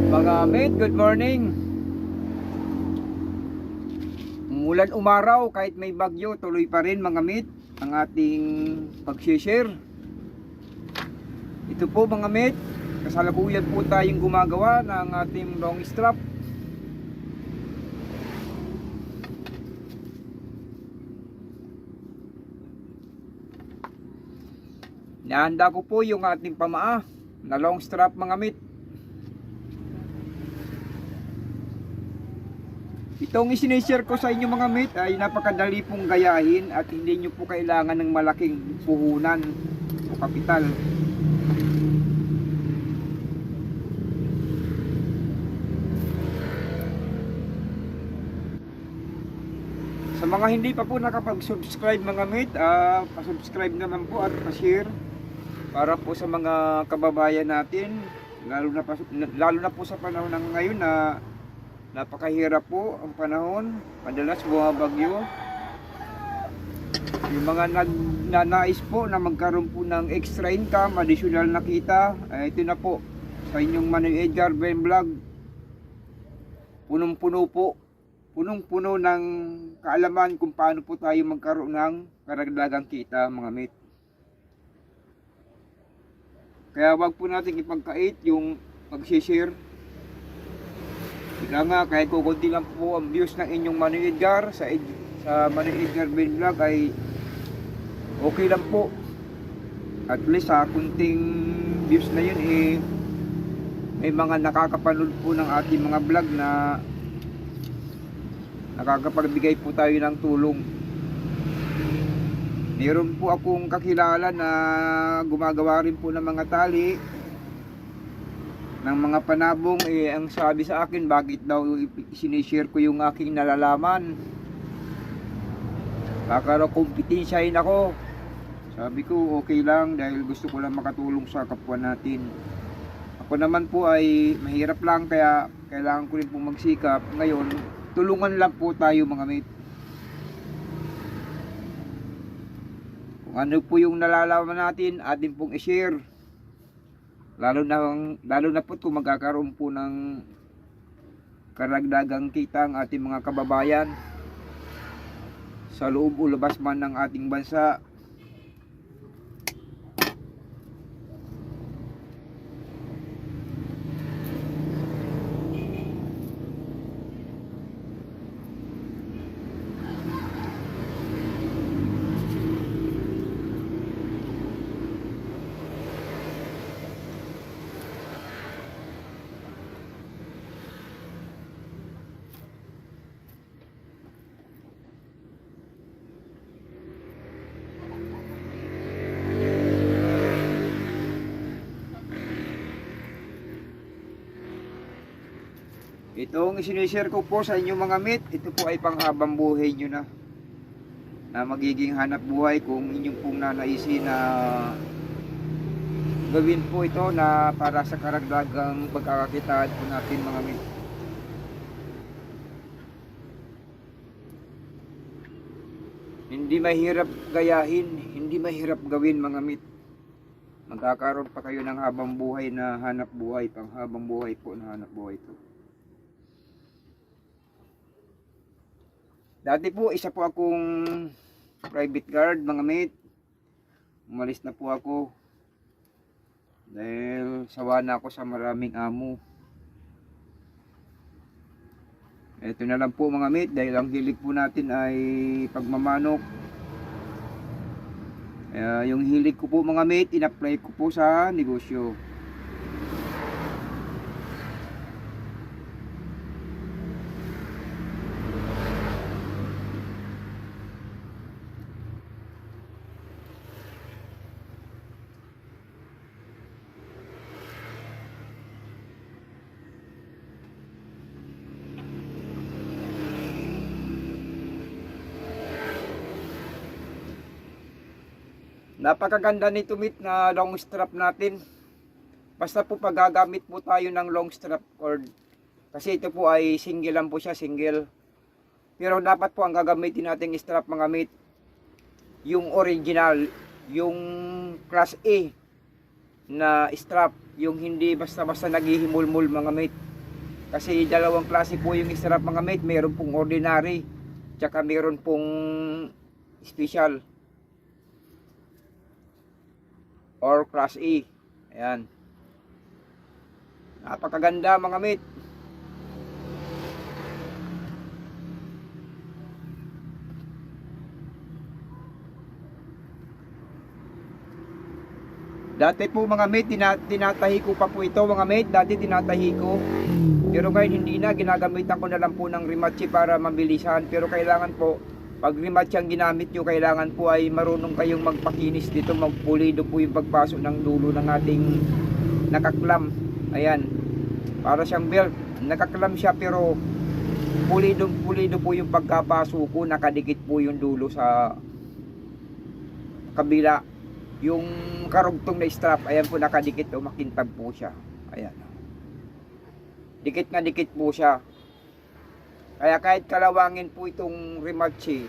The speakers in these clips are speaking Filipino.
Mga mate, good morning. Umulan umaraw kahit may bagyo, tuloy pa rin mga mate ang ating pag-share. Ito po mga mate, kasalukuyan po tayong gumagawa ng ating long strap. Nahanda ko po yung ating pamaa na long strap mga mate. Itong isinishare ko sa inyo mga mate ay napakadali pong gayahin at hindi nyo po kailangan ng malaking puhunan o kapital. Sa mga hindi pa po nakapag-subscribe mga mate, pa-subscribe naman po at pa-share para po sa mga kababayan natin, lalo na po sa panahon ng ngayon na napakahirap po ang panahon, madalas bumabagyo. Yung mga nagnanais po na magkaroon po ng extra income, additional na kita, ito na po sa inyong Manny Edgar Ben Vlog. Punong-puno po, punong-puno ng kaalaman kung paano po tayo magkaroon ng karagdagang kita mga mate. Kaya wag po natin ipagkait yung pag-share. Kaya nga, kahit kukunti lang po ang views ng inyong Manny Edgar sa Manny Edgar Ben Vlog ay okay lang po. At least sa kunting views na yun may mga nakakapanood po ng ating mga vlog na nakakapagbigay po tayo ng tulong. Meron po akong kakilala na gumagawa rin po ng mga tali, ng mga panabong. Ang sabi sa akin, bakit daw sinishare ko yung aking nalalaman, baka raw kompetensyahin ako. Sabi ko okay lang, dahil gusto ko lang makatulong sa kapwa natin. Ako naman po ay mahirap lang, kaya kailangan ko rin po magsikap. Ngayon, tulungan lang po tayo mga mate. Kung ano po yung nalalaman natin, atin pong i-share. Lalo na po kung magkakaroon po ng karagdagang kita ang ating mga kababayan sa loob o labas man ng ating bansa. Itong isinishare ko po sa inyo mga mate, ito po ay panghabang buhay nyo na magiging hanap buhay kung inyong pong nanaisin na gawin po ito na para sa karagdagang pagkakakitaan po natin mga mate. Hindi mahirap gayahin, hindi mahirap gawin mga mate. Magkakaroon pa kayo ng habang buhay na hanap buhay, panghabang buhay po na hanap buhay ito. Dati po, isa po akong private guard mga mate. Umalis na po ako dahil sawa na ako sa maraming amo. Ito na lang po mga mate, dahil ang hilig po natin ay pagmamanok. Yung hilig ko po mga mate, in-apply ko po sa negosyo. Napakaganda nito mate na long strap natin. Basta po pag gagamit po tayo ng long strap cord, kasi ito po ay single lang po siya, single. Pero dapat po ang gagamitin nating strap mga mate, yung original, yung class A na strap, yung hindi basta-basta naghihimulmul mga mate. Kasi dalawang klase po yung strap mga mate. Mayroon pong ordinary, tsaka mayroon pong special or class E. Ayan. Napakaganda mga mate. Dati po mga mate, tinatahi ko pa po ito mga mate. Dati tinatahi ko. Pero ngayon hindi na. Ginagamitan ko na lang po ng Rimachi para mabilisan. Pero kailangan po, pag Rimachi ang ginamit nyo, kailangan po ay marunong kayong magpakinis dito. Magpulido po yung pagpasok ng dulo ng ating nakaklam. Ayan. Para siyang belt. Nakaklam siya pero pulido po yung pagkapasok ko. Nakadikit po yung dulo sa kabila. Yung karugtong na strap, ayan po nakadikit o makintab po siya. Ayan. Dikit na dikit po siya. Kaya kahit kalawangin po itong Rimachi,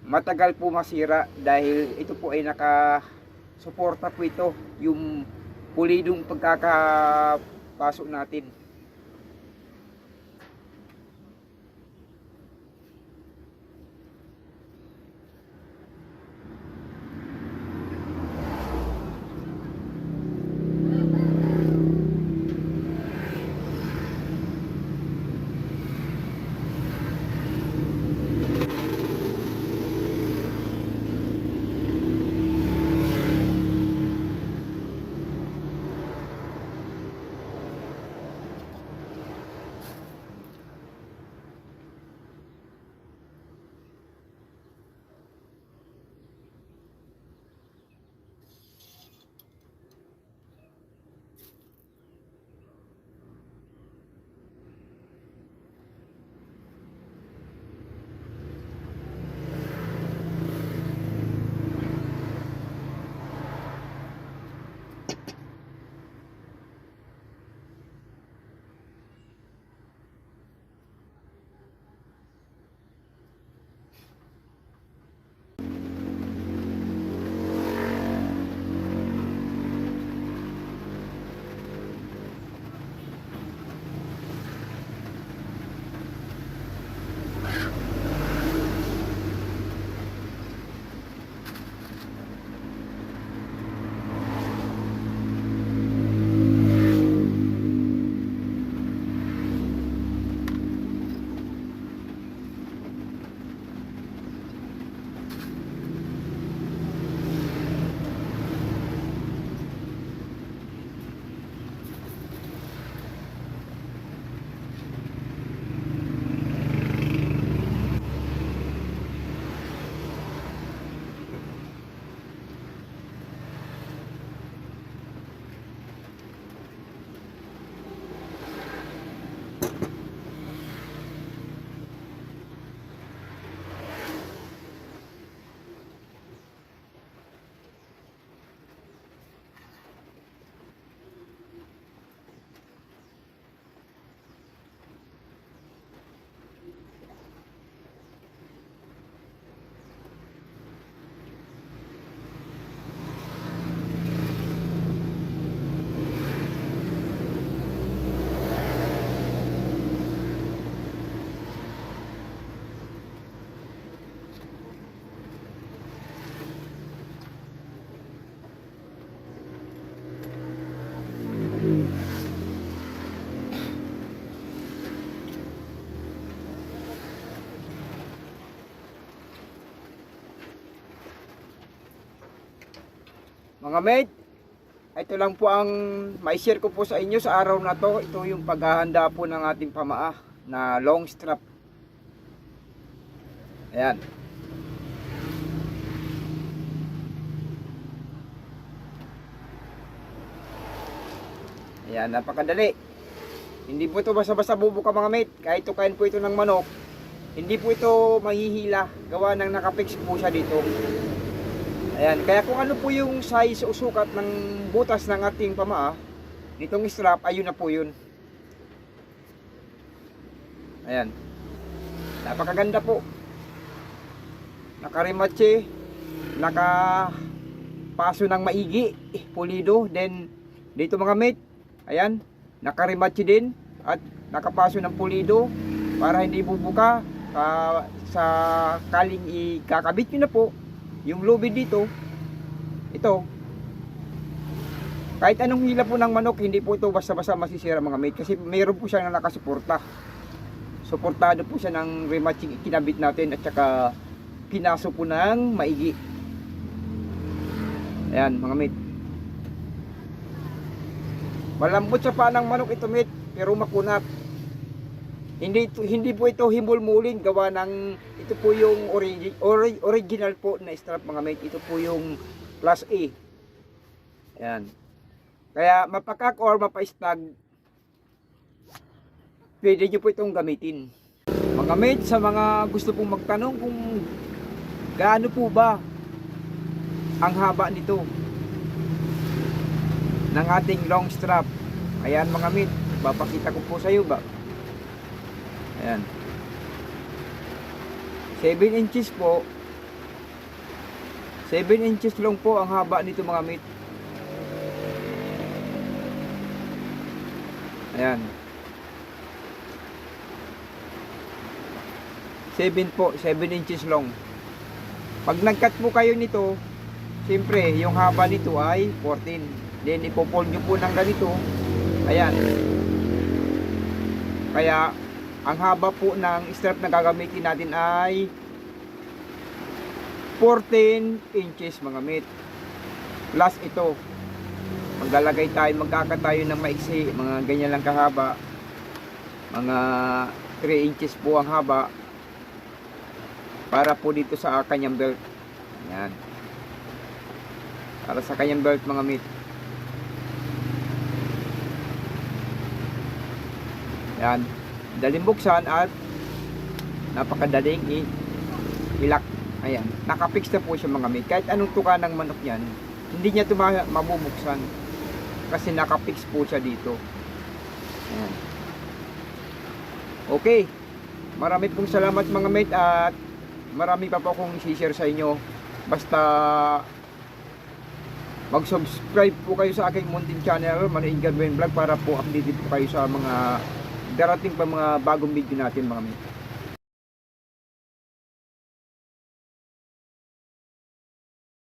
matagal po masira dahil ito po ay naka-suporta po ito yung pulidong pagkakapasok natin. Mga mate, ito lang po ang mai-share ko po sa inyo sa araw na to. Ito yung paghahanda po ng ating pamaa na long strap. Ayan. Ayan, napakadali. Hindi po ito basta-basta bubuka mga mate. Kahit tukain po ito ng manok, hindi po ito mahihila. Gawa ng nakapix po siya dito. Ayan, kaya kung ano po yung size o sukat ng butas ng ating pamaa, nitong strap, ayun na po yun. Ayan. Napakaganda po. Naka-Rimachi, naka-paso ng maigi, pulido. Then, dito mga mate, ayan, naka-Rimachi din. at nakapaso ng pulido para hindi bubuka sa kaling ikakabit nyo na po yung lubid dito. Ito, kahit anong hila po ng manok, hindi po ito basta-basta masisira mga mate, kasi mayroon po siya na nakasuporta. Suportado po siya ng rematching kinabit natin at saka pinaso po ng maigi. Ayan mga mate. Malambot sa paa ng manok ito mate, pero makunat. Hindi po ito himul-mulin, gawa ng ito po yung original po na strap mga mate. Ito po yung plus A. Ayan. Kaya mapakak or mapa-stag, pwede nyo po itong gamitin. Mga mate, sa mga gusto pong magtanong kung gaano po ba ang haba nito ng ating long strap. Ayan mga mate, papakita ko po sa iyo ba. Ayan. 7 inches po. 7 inches long po ang haba nito mga mate. Ayan. 7 po, 7 inches long. Pag nag-cut po kayo nito, siyempre, yung haba nito ay 14. Then, ipopol nyo po ng ganito. Ayan. Kaya, ang haba po ng strap na gagamitin natin ay 14 inches mga mate. Plus ito. Maglalagay tayo, magkakat tayo ng maiksi. Mga ganyan lang kahaba. Mga 3 inches po ang haba. Para po dito sa kanyang belt. Ayan. Para sa kanyang belt mga mate. Ayan. Daling buksan at napakadaling ilak. Ayan. Nakapix na po siya mga mate. Kahit anong tuka ng manok yan, hindi niya ito mabubuksan. Kasi nakapix po siya dito. Ayan. Okay. Marami pong salamat mga mate at marami pa po akong i-share sa inyo. Basta mag-subscribe po kayo sa aking munting channel, Manoy Gawin Vlog, para po updated po kayo sa mga darating pa mga bagong video natin mga mate.